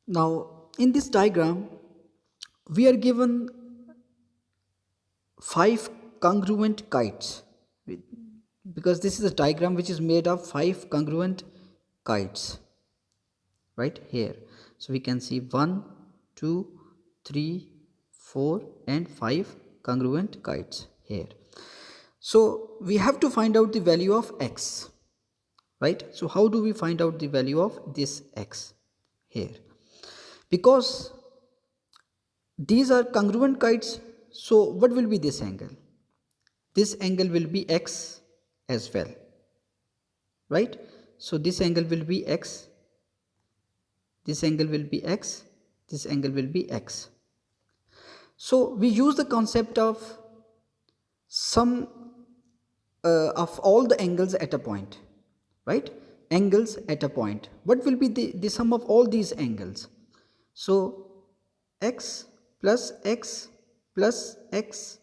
Now, in this diagram, we are given 5 congruent kites because this is a diagram which is made of 5 congruent kites right here. So we can see 1, 2, 3, 4 and 5 congruent kites here. So we have to find out the value of x, right? So how do we find out the value of this x here? Because these are congruent kites, so what will be this angle? This angle will be x as well, right? So this angle will be x, this angle will be x, this angle will be x. So we use the concept of sum of all the angles at a point, right? Angles at a point. What will be the sum of all these angles? So x plus x plus x,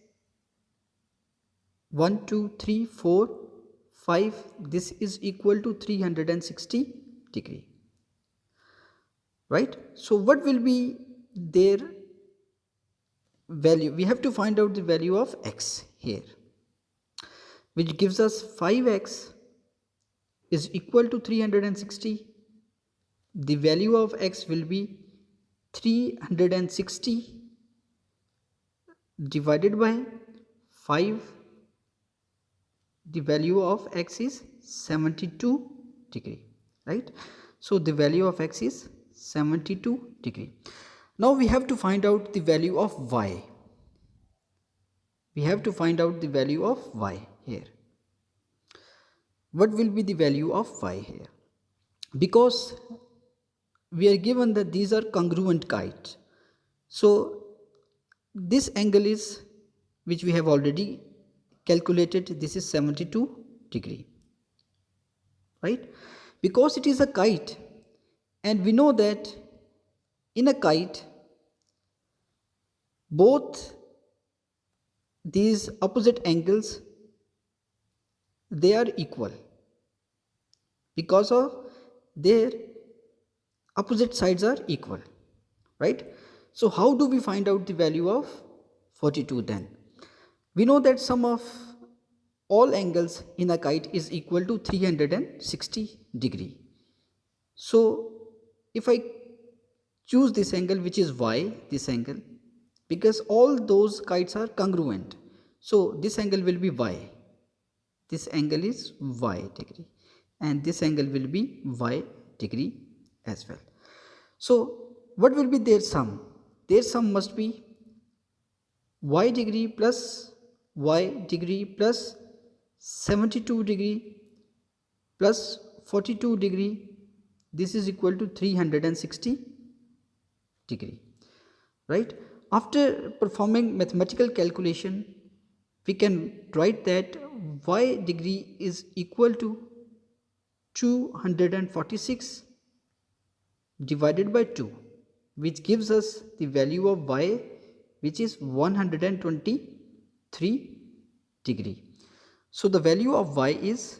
1, 2, 3, 4, 5, this is equal to 360 degree, right? So what will be their value? We have to find out the value of x here, which gives us 5x is equal to 360. The value of x will be 360 divided by 5. The value of x is 72 degree, right? So the value of x is 72 degree. Now we have to find out the value of y. We have to find out the value of y here. What will be the value of y here? Because we are given that these are congruent kites, so this angle is, which we have already calculated, this is 72 degree, right? Because it is a kite, and we know that in a kite both these opposite angles, they are equal because of their opposite sides are equal, right? So how do we find out the value of 42 then? We know that sum of all angles in a kite is equal to 360 degree. So if I choose this angle, which is y, this angle, because all those kites are congruent, so this angle will be y, this angle is y degree, and this angle will be y degree as well. So what will be their sum? Their sum must be y degree plus y degree plus 72 degree plus 42 degree, this is equal to 360 degree, right? After performing mathematical calculation, we can write that y degree is equal to 246 divided by 2, which gives us the value of y, which is 123 degree. So the value of y is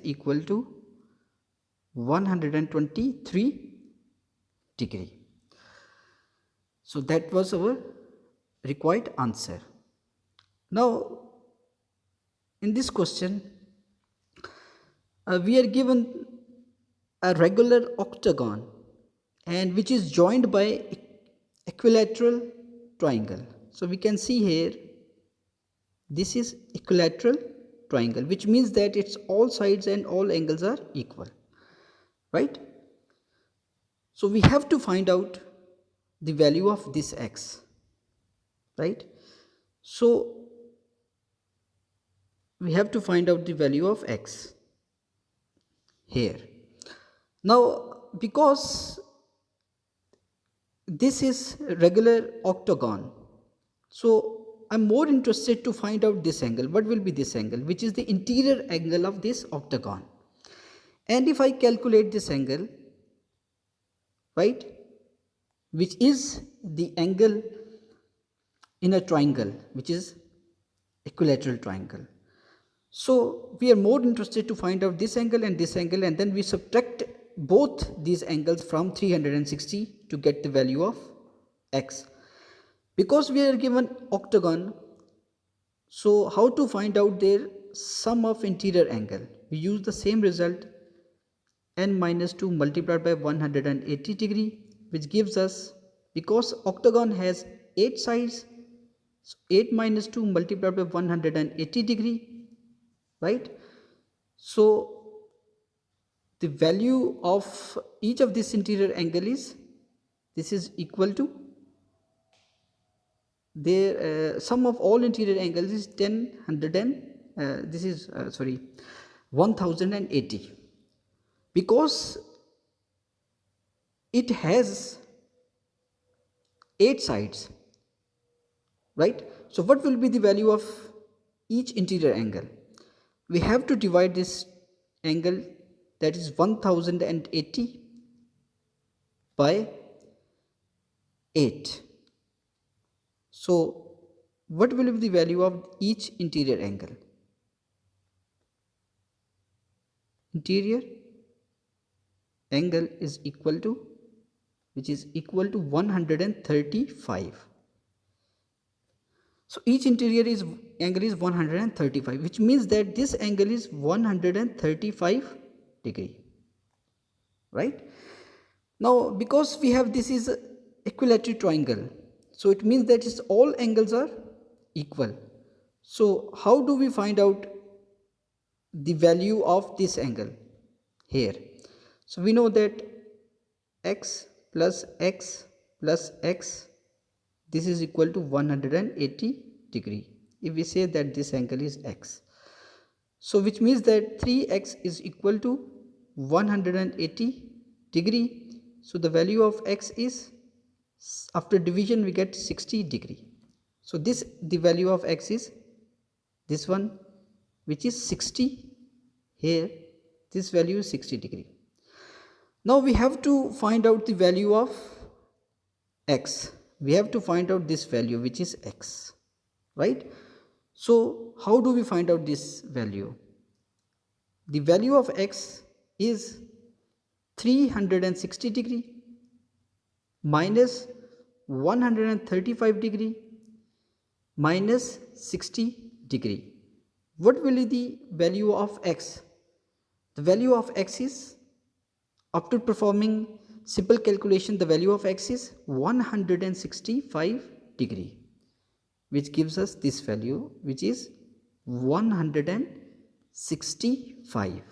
equal to 123 degree. So that was our required answer. Now in this question, we are given a regular octagon, and which is joined by equilateral triangle. So we can see here, this is equilateral triangle, which means that its all sides and all angles are equal, right? So we have to find out the value of this x, right? So we have to find out the value of x here. Now because this is regular octagon, so I'm more interested to find out this angle. What will be this angle, which is the interior angle of this octagon? And if I calculate this angle, right, which is the angle in a triangle, which is equilateral triangle, so we are more interested to find out this angle and this angle, and then we subtract both these angles from 360 to get the value of x. Because we are given octagon, so how to find out their sum of interior angle? We use the same result, n minus 2 multiplied by 180 degree, which gives us, because octagon has 8 sides, so 8 minus 2 multiplied by 180 degree, right? So the value of each of this interior angle is, this is equal to, their sum of all interior angles is 1000 and this is sorry 1080, because it has 8 sides, right? So what will be the value of each interior angle? We have to divide this angle, that is 1080 by 8. So what will be the value of each interior angle? Interior angle is equal to, which is equal to 135. So each interior angle is 135, which means that this angle is 135 degree, right? Now because we have, this is equilateral triangle, so it means that all angles are equal. So how do we find out the value of this angle here? So we know that x plus x plus x, this is equal to 180 degree, if we say that this angle is x. So which means that 3x is equal to 180 degree. So the value of x is, after division we get 60 degree. So this, the value of x is this one, which is 60. Here this value is 60 degree. Now we have to find out the value of x. We have to find out this value, which is x, right? So how do we find out this value? The value of x is 360 degree minus 135 degree minus 60 degree. What will be the value of x? The value of x is, after performing simple calculation, the value of x is 165 degree, which gives us this value, which is 165.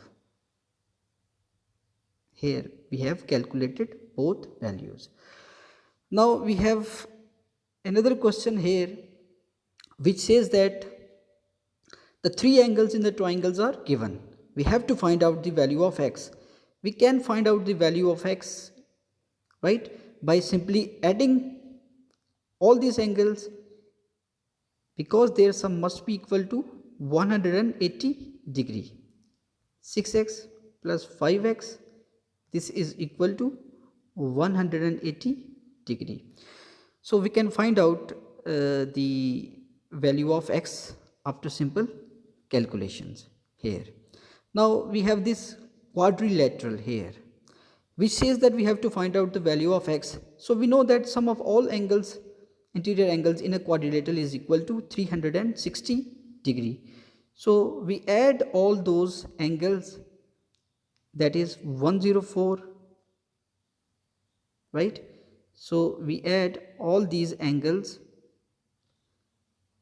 Here we have calculated both values. Now we have another question here, which says that the three angles in the triangles are given. We have to find out the value of x. We can find out the value of x, right, by simply adding all these angles, because their sum must be equal to 180 degree. 6x plus 5x, this is equal to 180 degree. So we can find out the value of x after simple calculations here. Now we have this quadrilateral here, which says that we have to find out the value of x. So we know that sum of all angles, interior angles in a quadrilateral, is equal to 360 degree. So we add all those angles, that is 104, right? So we add all these angles,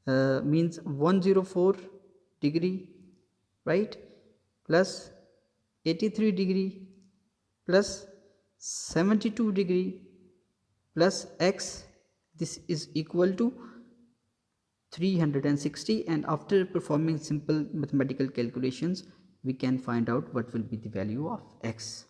means 104 degree, right, plus 83 degree plus 72 degree plus x, this is equal to 360, and after performing simple mathematical calculations we can find out what will be the value of x.